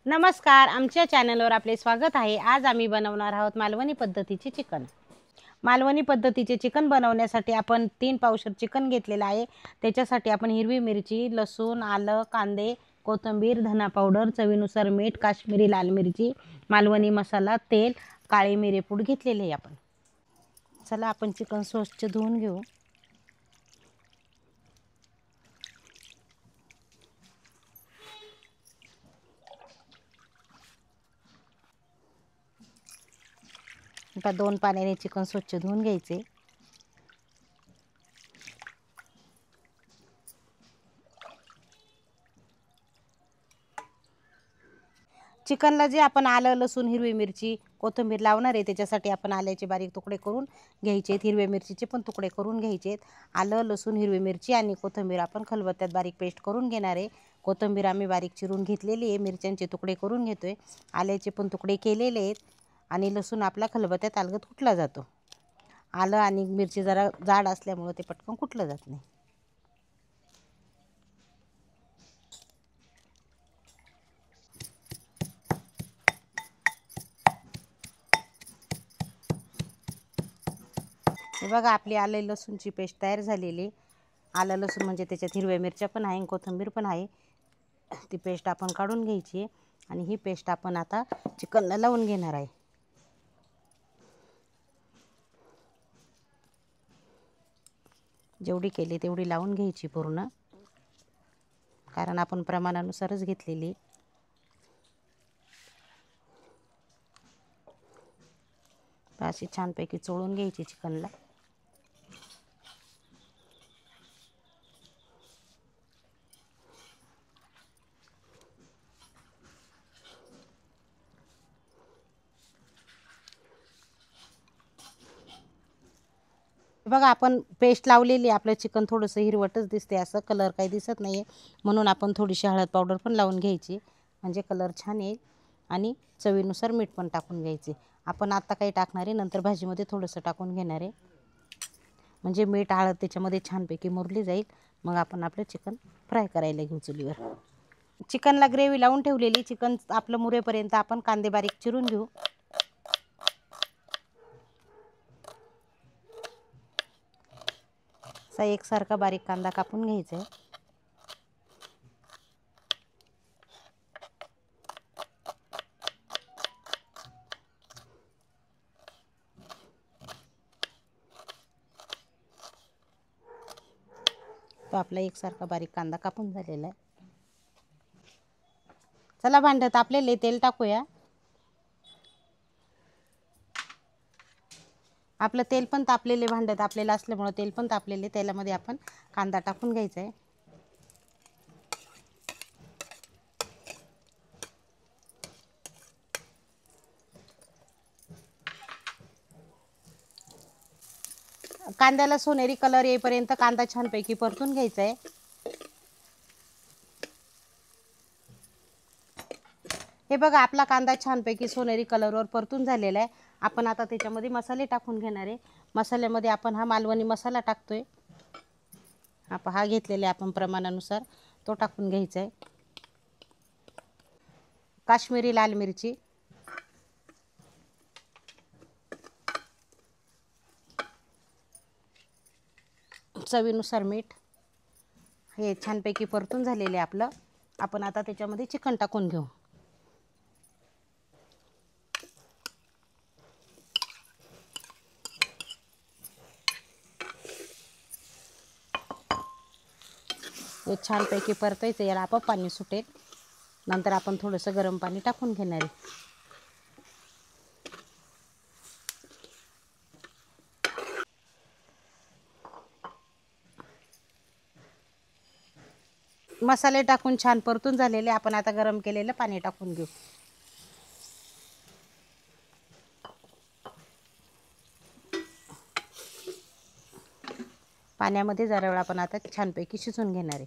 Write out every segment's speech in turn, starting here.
नमस्कार, आमच्या चॅनलवर आपले स्वागत आहे। आज आम्ही बनवणार आहोत मालवणी पद्धतीचे चिकन। मालवणी पद्धतीचे चिकन बनवण्यासाठी आपण 3 पावशर चिकन घेतलेलं आहे। त्याच्यासाठी आपण हिरवी मिरची, लसूण, आलं, कांदे, कोथिंबीर, धना पावडर, चवीनुसार मीठ, काश्मीरी लाल मिरची, मालवणी मसाला, तेल, काळे मिरेपूड घेतलेले आहे आपण। चला आपण चिकन स्वच्छ धुवून घेऊ। आता 2 पाण्याने चिकन स्वच्छ धुवून घ्यायचे। चिकनला जे आपण आलं, लसूण, हिरवी मिरची, कोथिंबीर लावणार आहे त्याच्यासाठी आपण आल्याचे बारीक तुकडे करून घ्यायचे आहेत। हिरव्या मिरचीचे पण तुकडे करून घ्यायचे आहेत। आलं, लसूण, हिरवी मिरची आणि कोथिंबीर आपण खलबत्त्यात बारीक पेस्ट करून घेणार आहे। कोथिंबीर आम्ही बारीक चिरून घेतलेली आहे। मिरच्यांचे तुकडे करून घेतोय। आल्याचे पण तुकडे केलेले आहेत आणि लसूण आपला खलबत्त्यात अलगद कुटला जातो। आलं आणि मिरची जरा जाड असल्यामुळे ते पटकन कुटलं जात नाही। हे बघा आपली आलं लसूणची पेस्ट तयार झालेली। आलं लसूण म्हणजे त्याच्यात हिरव्या मिरच्या पण आहे, कोथिंबीर पण आहे। ती पेस्ट आपण काढून घ्यायची आणि ही पेस्ट आपण आता चिकनला लावून घेणार आहे। जेवढी केली तेवढी लावून घ्यायची पूर्ण, कारण आपण प्रमाणानुसारच घेतलेली। अशी छानपैकी चोळून घ्यायची चिकनला। बघा आपण पेस्ट लावलेली, आपलं चिकन थोडंसं हिरवटच दिसते, असं कलर काही दिसत नाही आहे, म्हणून आपण थोडीशी हळद पावडर पण लावून घ्यायची म्हणजे कलर छान येईल। आणि चवीनुसार मीठ पण टाकून घ्यायचे। आपण आता काही टाकणार आहे, नंतर भाजीमध्ये थोडंसं टाकून घेणार आहे, म्हणजे मीठ हळद त्याच्यामध्ये छानपैकी मुरली जाईल। मग आपण आपलं चिकन फ्राय करायला घेऊ चुलीवर। चिकनला ग्रेव्ही लावून ठेवलेली, चिकन आपलं मुरेपर्यंत आपण कांदे बारीक चिरून घेऊ। असा एकसारखा बारीक कांदा कापून घ्यायचा आहे। तो आपला एकसारखा बारीक कांदा कापून झालेला आहे। चला भांड्यात आपले तेल टाकूया। आपलं तेल पण तापलेले, भांड्यात आपल्याला असल्यामुळे तेल पण तापलेले, तेलामध्ये आपण कांदा टाकून घ्यायचा आहे। कांद्याला सोनेरी कलर येईपर्यंत कांदा छानपैकी परतून घ्यायचा आहे। हे बघा आपला कांदा छानपैकी सोनेरी कलरवर परतून झालेला आहे। आपण आता त्याच्यामध्ये मसाले टाकून घेणार आहे। मसाल्यामध्ये आपण हा मालवणी मसाला टाकतोय। हा घेतलेला आपण प्रमाणानुसार तो टाकून घ्यायचा आहे। काश्मीरी लाल मिरची, चवीनुसार मीठ, हे छानपैकी परतून झालेले आपलं। आपण आता त्याच्यामध्ये चिकन टाकून घेऊ। हे छानपैकी परतायचं, याला आपोआप पाणी सुटेल। नंतर आपण थोडंसं गरम पाणी टाकून घेणार आहे। मसाले टाकून छान परतून झालेले, आपण आता गरम केलेलं पाणी टाकून घेऊ। पाण्यामध्ये जरा वेळ आपण आता छानपैकी शिजवून घेणार आहे।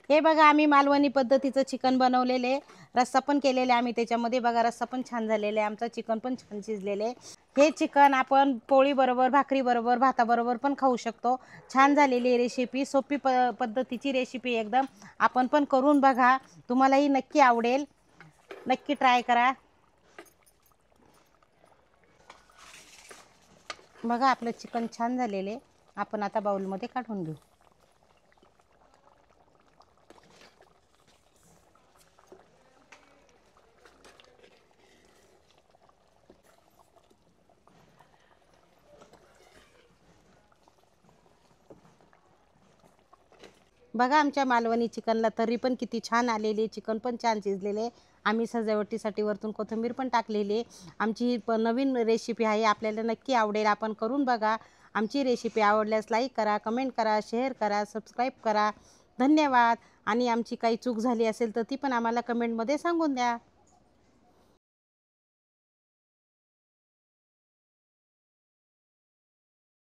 हे बघा आम्ही मालवणी पद्धतीचं चिकन बनवलेले, रस्सा पण केलेला आहे आम्ही त्याच्यामध्ये. बघा रस्सा पण छान झालेला आहे आमचा, चिकन पण छान शिजलेले आहे. हे चिकन आपण पोळीबरोबर, भाकरीबरोबर, भाताबरोबर पण खाऊ शकतो. छान झालेली रेसिपी, सोपी पद्धतीची रेसिपी एकदम. आपण पण करून बघा, तुम्हालाही नक्की आवडेल. नक्की ट्राय करा. बघा आपलं चिकन छान झालेले, आपण आता बाउलमध्ये काढून घेऊ. बघा आमच्या मालवणी चिकनला तरी पण किती छान आलेली, चिकन पण छान शिजलेले. आम्ही सजावटीसाठी वरतून कोथिंबीर पण टाकलेली. आमची ही नवीन रेसिपी आहे, आपल्याला नक्की आवडेल. आपण करून बघा. आमची रेसिपी आवडल्यास लाईक करा, कमेंट करा, शेअर करा, सबस्क्राईब करा. धन्यवाद. आणि आमची काही चूक झाली असेल तर ती पण आम्हाला कमेंटमध्ये सांगून द्या.